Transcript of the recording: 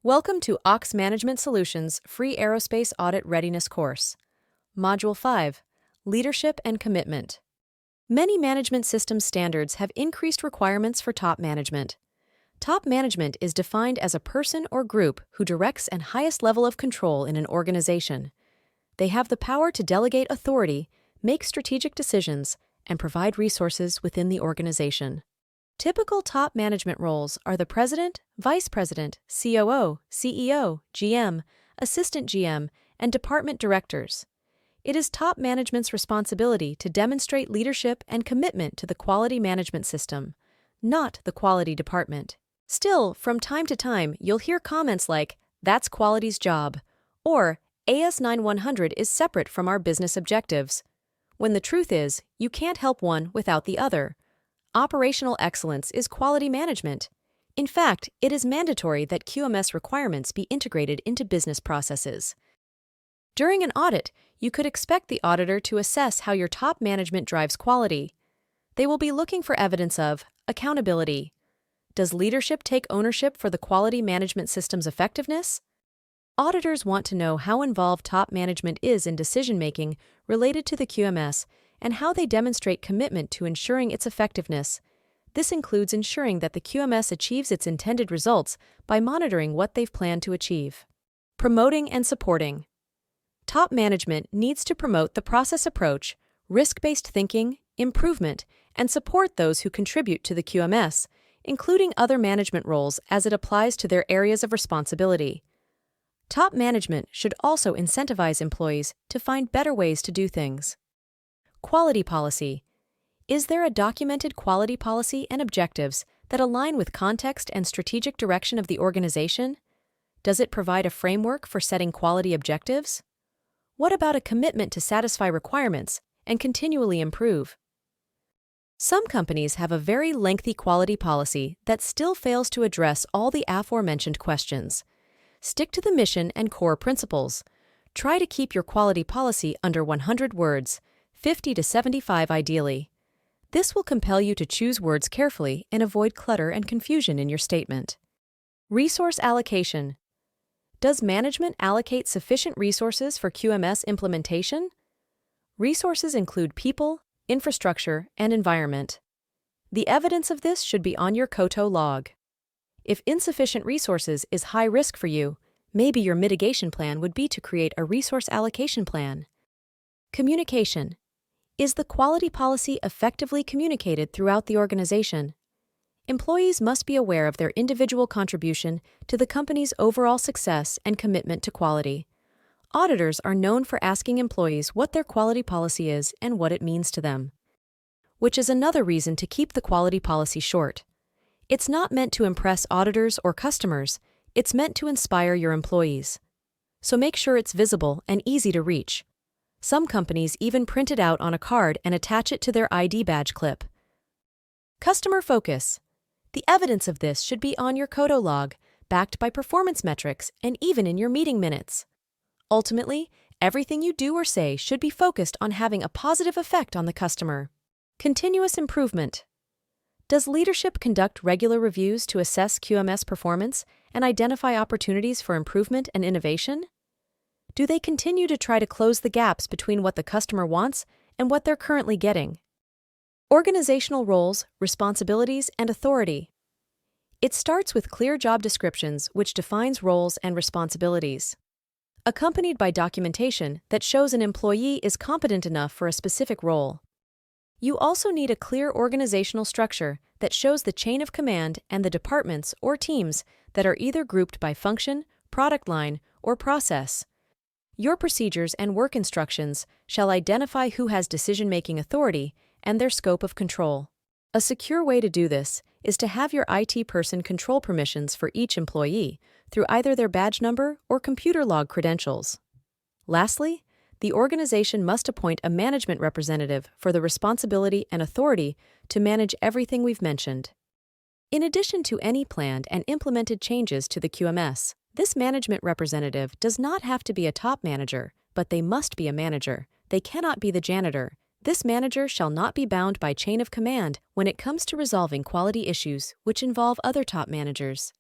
Welcome to Ox Management Solutions Free Aerospace Audit Readiness Course. Module 5, Leadership and Commitment. Many management system standards have increased requirements for top management. Top management is defined as a person or group who directs an highest level of control in an organization. They have the power to delegate authority, make strategic decisions, and provide resources within the organization. Typical top management roles are the president, vice president, COO, CEO, GM, assistant GM, and department directors. It is top management's responsibility to demonstrate leadership and commitment to the quality management system, not the quality department. Still, from time to time, you'll hear comments like, "That's quality's job," or "AS9100 is separate from our business objectives," when the truth is, you can't help one without the other. Operational excellence is quality management. In fact, it is mandatory that QMS requirements be integrated into business processes. During an audit, you could expect the auditor to assess how your top management drives quality. They will be looking for evidence of accountability. Does leadership take ownership for the quality management system's effectiveness? Auditors want to know how involved top management is in decision-making related to the QMS and how they demonstrate commitment to ensuring its effectiveness. This includes ensuring that the QMS achieves its intended results by monitoring what they've planned to achieve. Promoting and supporting. Top management needs to promote the process approach, risk-based thinking, improvement, and support those who contribute to the QMS, including other management roles as it applies to their areas of responsibility. Top management should also incentivize employees to find better ways to do things. Quality policy. Is there a documented quality policy and objectives that align with context and strategic direction of the organization? Does it provide a framework for setting quality objectives? What about a commitment to satisfy requirements and continually improve? Some companies have a very lengthy quality policy that still fails to address all the aforementioned questions. Stick to the mission and core principles. Try to keep your quality policy under 100 words, 50 to 75 ideally. This will compel you to choose words carefully and avoid clutter and confusion in your statement. Resource allocation. Does management allocate sufficient resources for QMS implementation? Resources include people, infrastructure, and environment. The evidence of this should be on your KOTO log. If insufficient resources is high risk for you, maybe your mitigation plan would be to create a resource allocation plan. Communication. Is the quality policy effectively communicated throughout the organization? Employees must be aware of their individual contribution to the company's overall success and commitment to quality. Auditors are known for asking employees what their quality policy is and what it means to them, which is another reason to keep the quality policy short. It's not meant to impress auditors or customers, it's meant to inspire your employees. So make sure it's visible and easy to reach. Some companies even print it out on a card and attach it to their ID badge clip. Customer focus. The evidence of this should be on your KOTO log, backed by performance metrics, and even in your meeting minutes. Ultimately, everything you do or say should be focused on having a positive effect on the customer. Continuous improvement. Does leadership conduct regular reviews to assess QMS performance and identify opportunities for improvement and innovation? Do they continue to try to close the gaps between what the customer wants and what they're currently getting? Organizational roles, responsibilities, and authority. It starts with clear job descriptions which defines roles and responsibilities, accompanied by documentation that shows an employee is competent enough for a specific role. You also need a clear organizational structure that shows the chain of command and the departments or teams that are either grouped by function, product line, or process. Your procedures and work instructions shall identify who has decision-making authority and their scope of control. A secure way to do this is to have your IT person control permissions for each employee through either their badge number or computer log credentials. Lastly, the organization must appoint a management representative for the responsibility and authority to manage everything we've mentioned. In addition to any planned and implemented changes to the QMS, this management representative does not have to be a top manager, but they must be a manager. They cannot be the janitor. This manager shall not be bound by chain of command when it comes to resolving quality issues which involve other top managers.